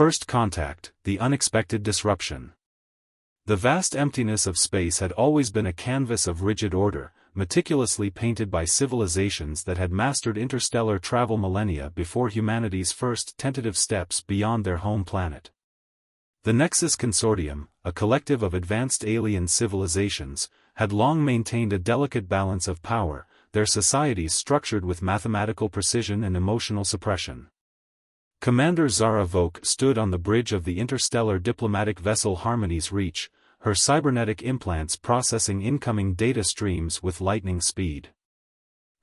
First contact, the unexpected disruption. The vast emptiness of space had always been a canvas of rigid order, meticulously painted by civilizations that had mastered interstellar travel millennia before humanity's first tentative steps beyond their home planet. The Nexus Consortium, a collective of advanced alien civilizations, had long maintained a delicate balance of power, their societies structured with mathematical precision and emotional suppression. Commander Zara Voke stood on the bridge of the interstellar diplomatic vessel Harmony's Reach, her cybernetic implants processing incoming data streams with lightning speed.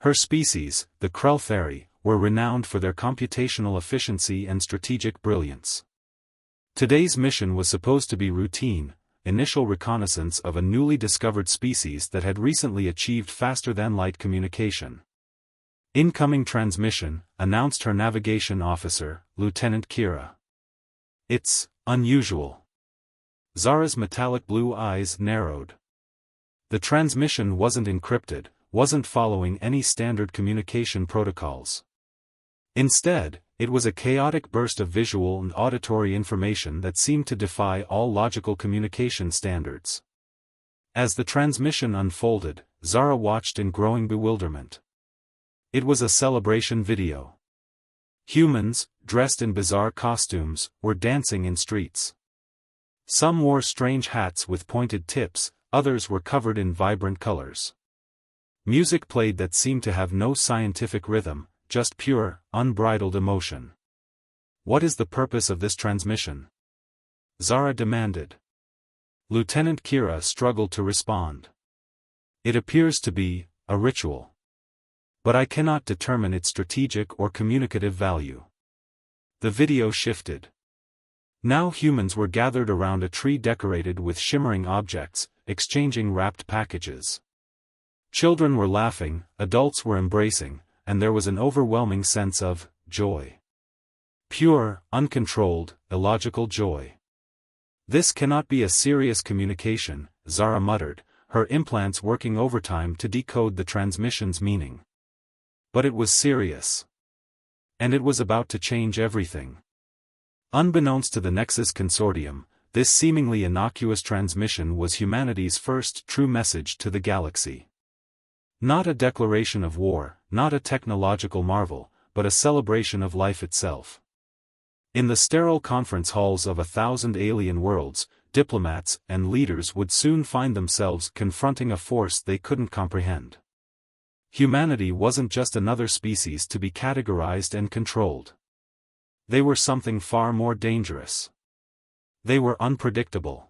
Her species, the Krell Fairy, were renowned for their computational efficiency and strategic brilliance. Today's mission was supposed to be routine, initial reconnaissance of a newly discovered species that had recently achieved faster-than-light communication. Incoming transmission, announced her navigation officer, Lieutenant Kira. It's unusual. Zara's metallic blue eyes narrowed. The transmission wasn't encrypted, wasn't following any standard communication protocols. Instead, it was a chaotic burst of visual and auditory information that seemed to defy all logical communication standards. As the transmission unfolded, Zara watched in growing bewilderment. It was a celebration video. Humans, dressed in bizarre costumes, were dancing in streets. Some wore strange hats with pointed tips, others were covered in vibrant colors. Music played that seemed to have no scientific rhythm, just pure, unbridled emotion. What is the purpose of this transmission? Zara demanded. Lieutenant Kira struggled to respond. It appears to be a ritual. But I cannot determine its strategic or communicative value. The video shifted. Now humans were gathered around a tree decorated with shimmering objects, exchanging wrapped packages. Children were laughing, adults were embracing, and there was an overwhelming sense of joy. Pure, uncontrolled, illogical joy. This cannot be a serious communication, Zara muttered, her implants working overtime to decode the transmission's meaning. But it was serious. And it was about to change everything. Unbeknownst to the Nexus Consortium, this seemingly innocuous transmission was humanity's first true message to the galaxy. Not a declaration of war, not a technological marvel, but a celebration of life itself. In the sterile conference halls of 1,000 alien worlds, diplomats and leaders would soon find themselves confronting a force they couldn't comprehend. Humanity wasn't just another species to be categorized and controlled. They were something far more dangerous. They were unpredictable.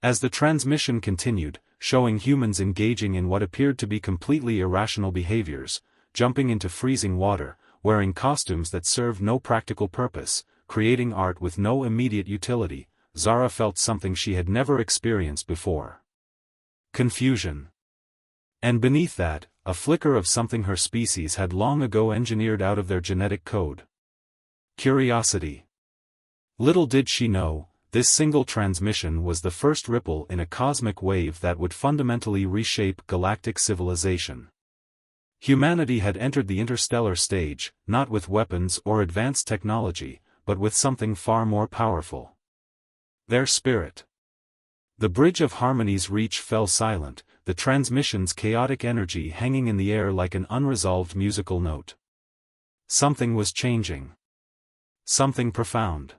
As the transmission continued, showing humans engaging in what appeared to be completely irrational behaviors, jumping into freezing water, wearing costumes that served no practical purpose, creating art with no immediate utility, Zara felt something she had never experienced before. Confusion. And beneath that, a flicker of something her species had long ago engineered out of their genetic code. Curiosity. Little did she know, this single transmission was the first ripple in a cosmic wave that would fundamentally reshape galactic civilization. Humanity had entered the interstellar stage, not with weapons or advanced technology, but with something far more powerful. Their spirit. The bridge of Harmony's Reach fell silent, the transmission's chaotic energy hanging in the air like an unresolved musical note. Something was changing. Something profound.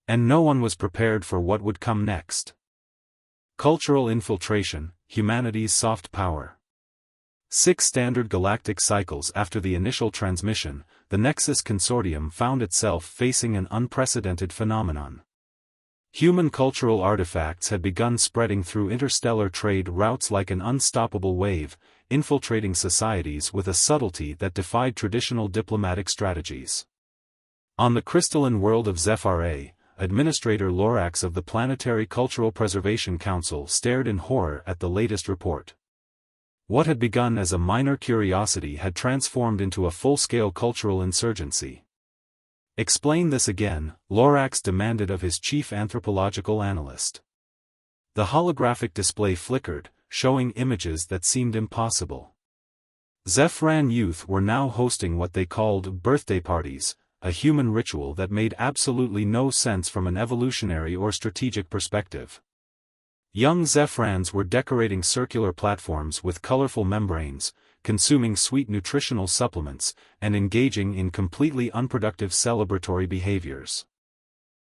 And no one was prepared for what would come next. Cultural infiltration, humanity's soft power. 6 standard galactic cycles after the initial transmission, the Nexus Consortium found itself facing an unprecedented phenomenon. Human cultural artifacts had begun spreading through interstellar trade routes like an unstoppable wave, infiltrating societies with a subtlety that defied traditional diplomatic strategies. On the crystalline world of Zephyr, Administrator Lorax of the Planetary Cultural Preservation Council stared in horror at the latest report. What had begun as a minor curiosity had transformed into a full-scale cultural insurgency. Explain this again, Lorax demanded of his chief anthropological analyst. The holographic display flickered, showing images that seemed impossible. Zephran youth were now hosting what they called birthday parties, a human ritual that made absolutely no sense from an evolutionary or strategic perspective. Young Zephrans were decorating circular platforms with colorful membranes, consuming sweet nutritional supplements, and engaging in completely unproductive celebratory behaviors.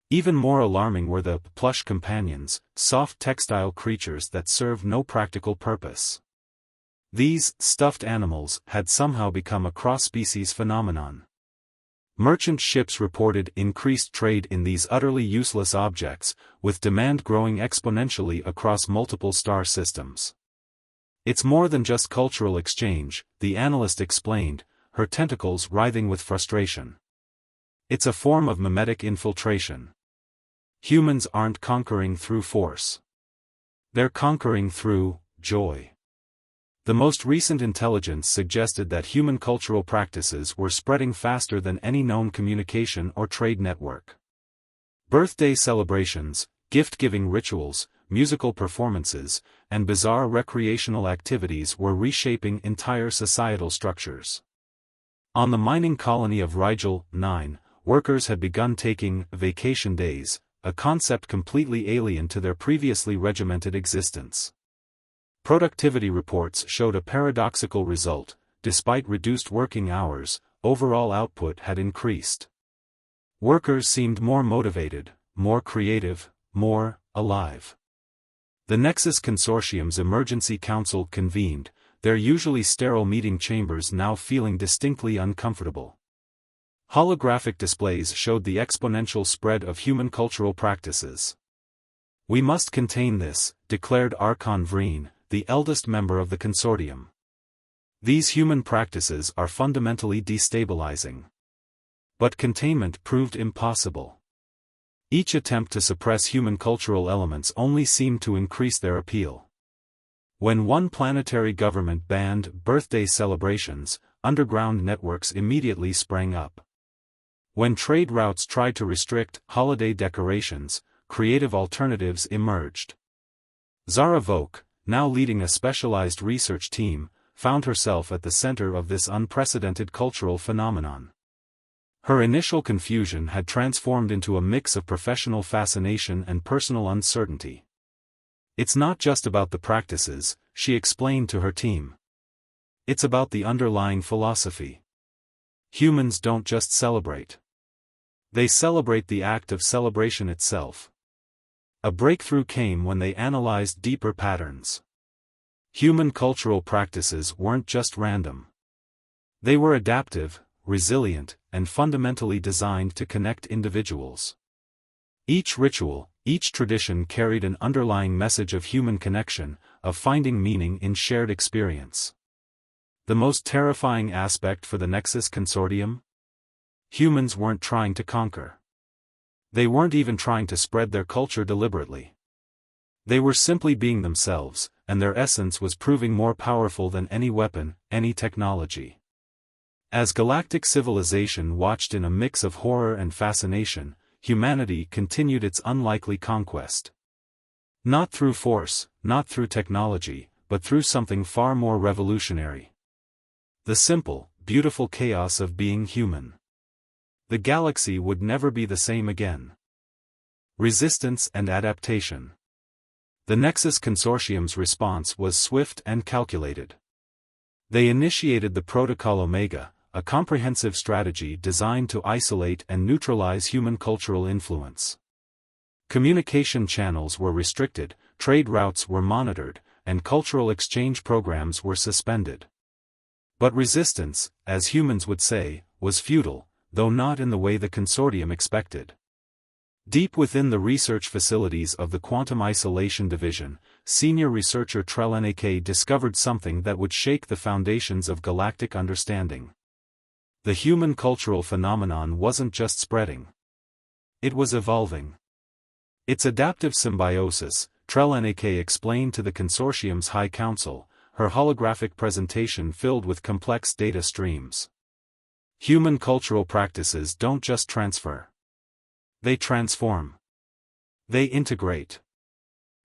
Even more alarming were the plush companions, soft textile creatures that served no practical purpose. These stuffed animals had somehow become a cross-species phenomenon. Merchant ships reported increased trade in these utterly useless objects, with demand growing exponentially across multiple star systems. It's more than just cultural exchange, the analyst explained, her tentacles writhing with frustration. It's a form of mimetic infiltration. Humans aren't conquering through force. They're conquering through joy. The most recent intelligence suggested that human cultural practices were spreading faster than any known communication or trade network. Birthday celebrations, gift-giving rituals, musical performances, and bizarre recreational activities were reshaping entire societal structures. On the mining colony of Rigel 9, workers had begun taking vacation days, a concept completely alien to their previously regimented existence. Productivity reports showed a paradoxical result: despite reduced working hours, overall output had increased. Workers seemed more motivated, more creative, more alive. The Nexus Consortium's Emergency Council convened, their usually sterile meeting chambers now feeling distinctly uncomfortable. Holographic displays showed the exponential spread of human cultural practices. "We must contain this," declared Archon Vreen, the eldest member of the consortium. "These human practices are fundamentally destabilizing." But containment proved impossible. Each attempt to suppress human cultural elements only seemed to increase their appeal. When one planetary government banned birthday celebrations, underground networks immediately sprang up. When trade routes tried to restrict holiday decorations, creative alternatives emerged. Zara Voke, now leading a specialized research team, found herself at the center of this unprecedented cultural phenomenon. Her initial confusion had transformed into a mix of professional fascination and personal uncertainty. "It's not just about the practices," she explained to her team. "It's about the underlying philosophy. Humans don't just celebrate. They celebrate the act of celebration itself." A breakthrough came when they analyzed deeper patterns. Human cultural practices weren't just random. They were adaptive, resilient, and fundamentally designed to connect individuals. Each ritual, each tradition carried an underlying message of human connection, of finding meaning in shared experience. The most terrifying aspect for the Nexus Consortium? Humans weren't trying to conquer. They weren't even trying to spread their culture deliberately. They were simply being themselves, and their essence was proving more powerful than any weapon, any technology. As galactic civilization watched in a mix of horror and fascination, humanity continued its unlikely conquest. Not through force, not through technology, but through something far more revolutionary. The simple, beautiful chaos of being human. The galaxy would never be the same again. Resistance and adaptation. The Nexus Consortium's response was swift and calculated. They initiated the Protocol Omega, a comprehensive strategy designed to isolate and neutralize human cultural influence. Communication channels were restricted, trade routes were monitored, and cultural exchange programs were suspended. But resistance, as humans would say, was futile, though not in the way the consortium expected. Deep within the research facilities of the Quantum Isolation Division, senior researcher Trell discovered something that would shake the foundations of galactic understanding. The human cultural phenomenon wasn't just spreading. It was evolving. Its adaptive symbiosis, Trell explained to the consortium's High Council, her holographic presentation filled with complex data streams. Human cultural practices don't just transfer. They transform. They integrate.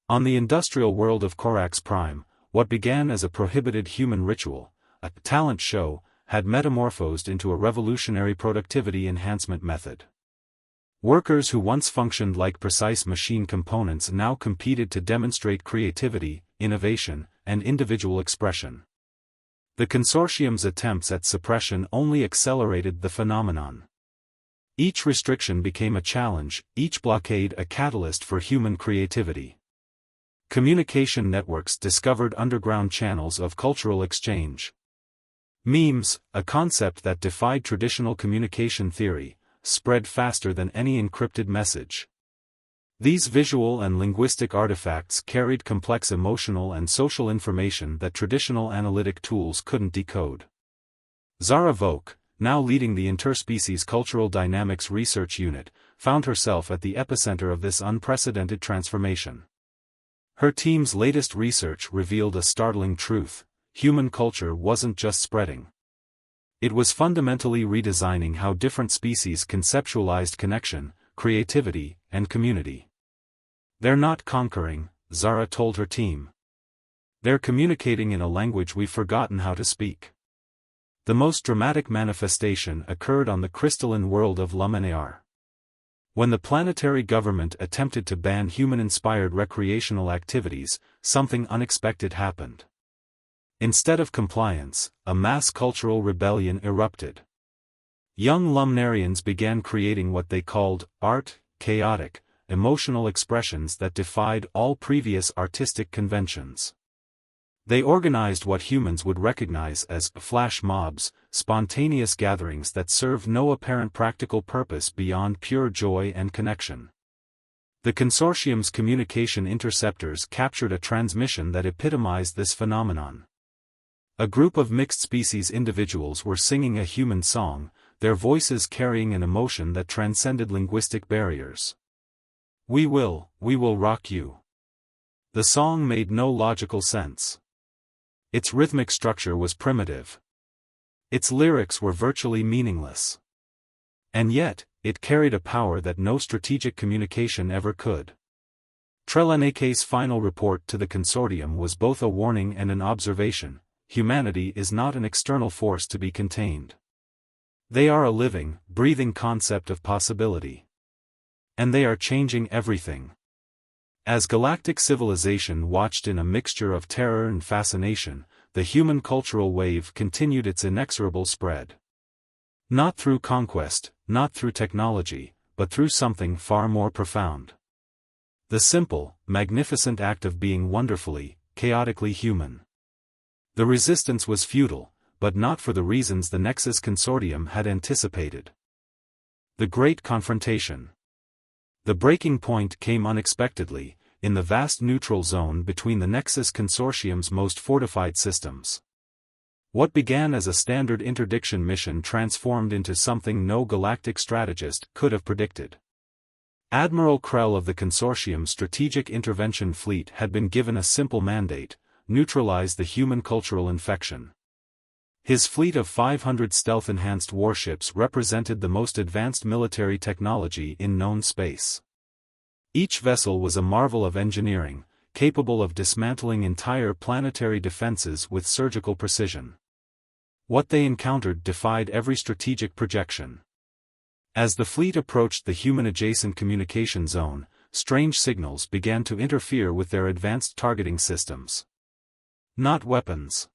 On the industrial world of Corax Prime, what began as a prohibited human ritual, a talent show, had metamorphosed into a revolutionary productivity enhancement method. Workers who once functioned like precise machine components now competed to demonstrate creativity, innovation, and individual expression. The consortium's attempts at suppression only accelerated the phenomenon. Each restriction became a challenge, each blockade a catalyst for human creativity. Communication networks discovered underground channels of cultural exchange. Memes, a concept that defied traditional communication theory, spread faster than any encrypted message. These visual and linguistic artifacts carried complex emotional and social information that traditional analytic tools couldn't decode. Zara Vogt, now leading the Interspecies Cultural Dynamics Research Unit, found herself at the epicenter of this unprecedented transformation. Her team's latest research revealed a startling truth: human culture wasn't just spreading. It was fundamentally redesigning how different species conceptualized connection, creativity, and community. They're not conquering, Zara told her team. They're communicating in a language we've forgotten how to speak. The most dramatic manifestation occurred on the crystalline world of Luminar. When the planetary government attempted to ban human-inspired recreational activities, something unexpected happened. Instead of compliance, a mass cultural rebellion erupted. Young Luminarians began creating what they called art, chaotic, emotional expressions that defied all previous artistic conventions. They organized what humans would recognize as flash mobs, spontaneous gatherings that served no apparent practical purpose beyond pure joy and connection. The consortium's communication interceptors captured a transmission that epitomized this phenomenon. A group of mixed-species individuals were singing a human song, their voices carrying an emotion that transcended linguistic barriers. We will rock you." The song made no logical sense. Its rhythmic structure was primitive. Its lyrics were virtually meaningless. And yet, it carried a power that no strategic communication ever could. Trelaneke's final report to the consortium was both a warning and an observation: humanity is not an external force to be contained. They are a living, breathing concept of possibility. And they are changing everything. As galactic civilization watched in a mixture of terror and fascination, the human cultural wave continued its inexorable spread. Not through conquest, not through technology, but through something far more profound. The simple, magnificent act of being wonderfully, chaotically human. The resistance was futile, but not for the reasons the Nexus Consortium had anticipated. The Great Confrontation. The breaking point came unexpectedly, in the vast neutral zone between the Nexus Consortium's most fortified systems. What began as a standard interdiction mission transformed into something no galactic strategist could have predicted. Admiral Krell of the Consortium's Strategic Intervention Fleet had been given a simple mandate: neutralize the human cultural infection. His fleet of 500 stealth-enhanced warships represented the most advanced military technology in known space. Each vessel was a marvel of engineering, capable of dismantling entire planetary defenses with surgical precision. What they encountered defied every strategic projection. As the fleet approached the human-adjacent communication zone, strange signals began to interfere with their advanced targeting systems. Not weapons.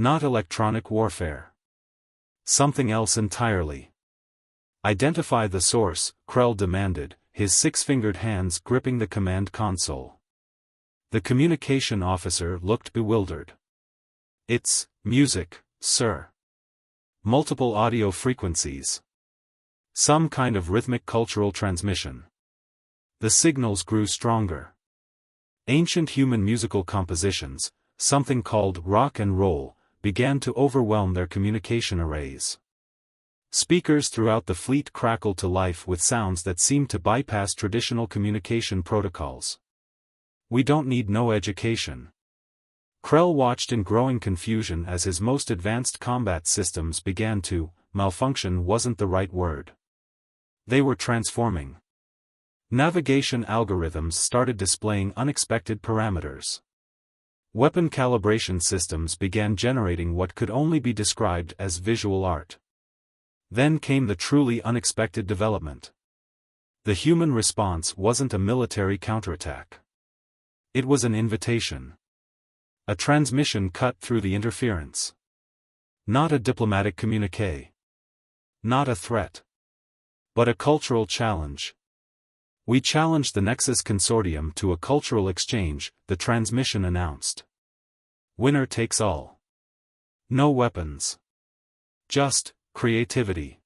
Not electronic warfare. Something else entirely. Identify the source, Krell demanded, his six-fingered hands gripping the command console. The communication officer looked bewildered. It's music, sir. Multiple audio frequencies. Some kind of rhythmic cultural transmission. The signals grew stronger. Ancient human musical compositions, something called rock and roll, began to overwhelm their communication arrays. Speakers throughout the fleet crackled to life with sounds that seemed to bypass traditional communication protocols. We don't need no education. Krell watched in growing confusion as his most advanced combat systems began to malfunction wasn't the right word. They were transforming. Navigation algorithms started displaying unexpected parameters. Weapon calibration systems began generating what could only be described as visual art. Then came the truly unexpected development. The human response wasn't a military counterattack. It was an invitation. A transmission cut through the interference. Not a diplomatic communique. Not a threat. But a cultural challenge. We challenged the Nexus Consortium to a cultural exchange, the transmission announced. Winner takes all. No weapons. Just creativity.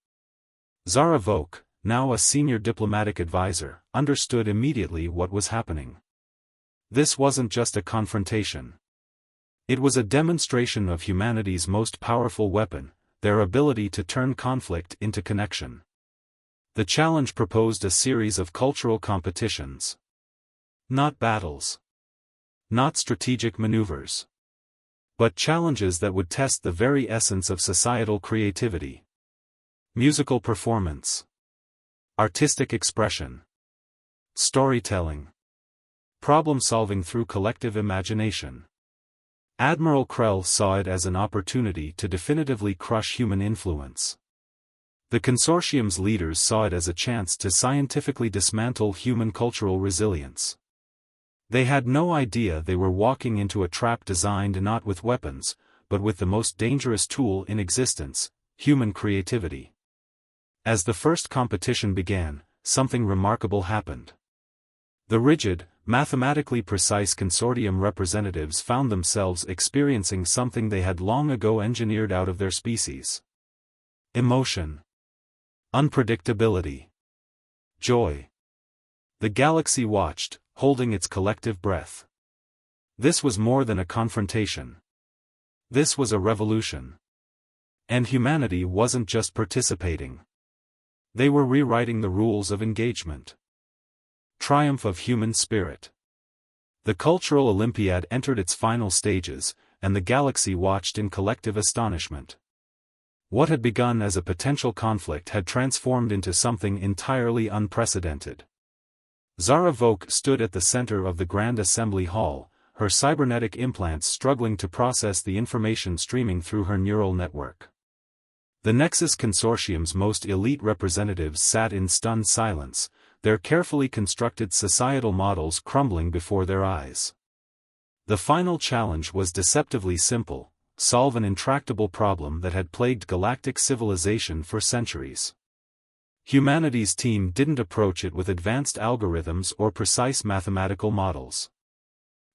Zara Voke, now a senior diplomatic advisor, understood immediately what was happening. This wasn't just a confrontation. It was a demonstration of humanity's most powerful weapon, their ability to turn conflict into connection. The challenge proposed a series of cultural competitions. Not battles. Not strategic maneuvers. But challenges that would test the very essence of societal creativity. Musical performance. Artistic expression. Storytelling. Problem-solving through collective imagination. Admiral Krell saw it as an opportunity to definitively crush human influence. The consortium's leaders saw it as a chance to scientifically dismantle human cultural resilience. They had no idea they were walking into a trap designed not with weapons, but with the most dangerous tool in existence, human creativity. As the first competition began, something remarkable happened. The rigid, mathematically precise consortium representatives found themselves experiencing something they had long ago engineered out of their species. Emotion. Unpredictability. Joy. The galaxy watched, holding its collective breath. This was more than a confrontation. This was a revolution. And humanity wasn't just participating. They were rewriting the rules of engagement. Triumph of human spirit. The cultural Olympiad entered its final stages, and the galaxy watched in collective astonishment. What had begun as a potential conflict had transformed into something entirely unprecedented. Zara Voke stood at the center of the Grand Assembly Hall, her cybernetic implants struggling to process the information streaming through her neural network. The Nexus Consortium's most elite representatives sat in stunned silence, their carefully constructed societal models crumbling before their eyes. The final challenge was deceptively simple: solve an intractable problem that had plagued galactic civilization for centuries. Humanity's team didn't approach it with advanced algorithms or precise mathematical models.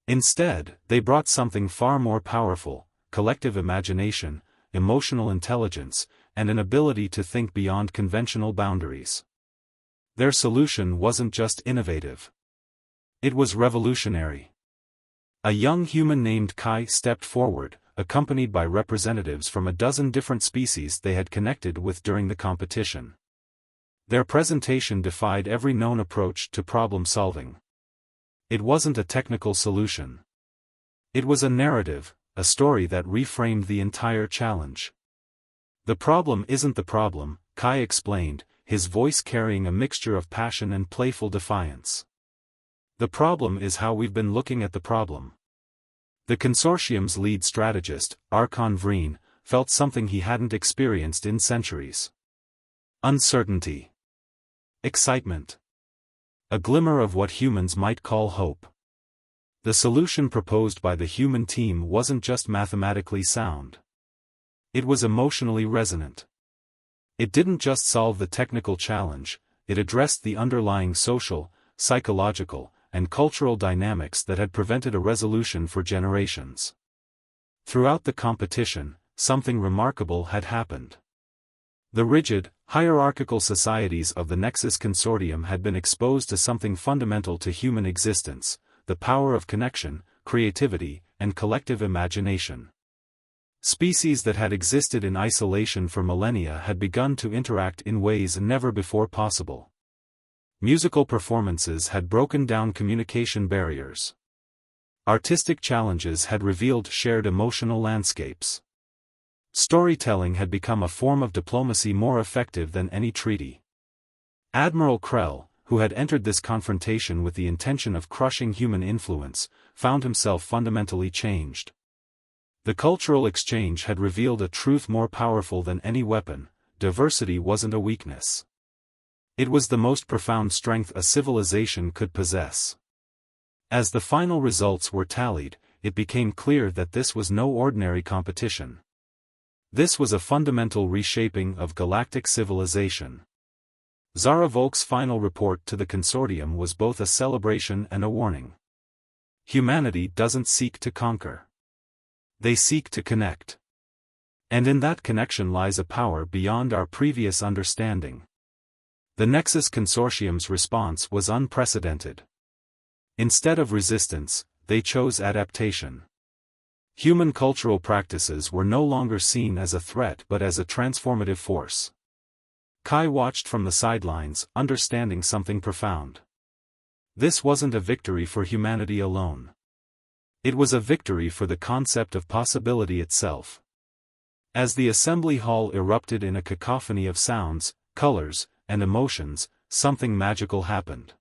Instead, they brought something far more powerful: collective imagination, emotional intelligence, and an ability to think beyond conventional boundaries. Their solution wasn't just innovative. It was revolutionary. A young human named Kai stepped forward, accompanied by representatives from a dozen different species they had connected with during the competition. Their presentation defied every known approach to problem solving. It wasn't a technical solution. It was a narrative, a story that reframed the entire challenge. The problem isn't the problem, Kai explained, his voice carrying a mixture of passion and playful defiance. The problem is how we've been looking at the problem. The consortium's lead strategist, Archon Vreen, felt something he hadn't experienced in centuries. Uncertainty. Excitement. A glimmer of what humans might call hope. The solution proposed by the human team wasn't just mathematically sound. It was emotionally resonant. It didn't just solve the technical challenge, it addressed the underlying social, psychological, and cultural dynamics that had prevented a resolution for generations. Throughout the competition, something remarkable had happened. The rigid, hierarchical societies of the Nexus Consortium had been exposed to something fundamental to human existence: the power of connection, creativity, and collective imagination. Species that had existed in isolation for millennia had begun to interact in ways never before possible. Musical performances had broken down communication barriers. Artistic challenges had revealed shared emotional landscapes. Storytelling had become a form of diplomacy more effective than any treaty. Admiral Krell, who had entered this confrontation with the intention of crushing human influence, found himself fundamentally changed. The cultural exchange had revealed a truth more powerful than any weapon: diversity wasn't a weakness. It was the most profound strength a civilization could possess. As the final results were tallied, it became clear that this was no ordinary competition. This was a fundamental reshaping of galactic civilization. Zara Volk's final report to the consortium was both a celebration and a warning. Humanity doesn't seek to conquer. They seek to connect. And in that connection lies a power beyond our previous understanding. The Nexus Consortium's response was unprecedented. Instead of resistance, they chose adaptation. Human cultural practices were no longer seen as a threat but as a transformative force. Kai watched from the sidelines, understanding something profound. This wasn't a victory for humanity alone. It was a victory for the concept of possibility itself. As the assembly hall erupted in a cacophony of sounds, colors, and emotions, something magical happened.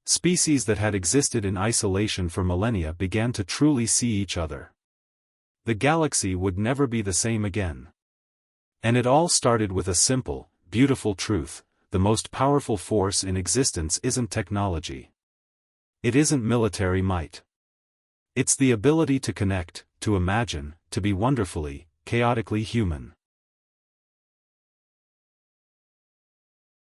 Species that had existed in isolation for millennia began to truly see each other. The galaxy would never be the same again. And it all started with a simple, beautiful truth: the most powerful force in existence isn't technology. It isn't military might. It's the ability to connect, to imagine, to be wonderfully, chaotically human.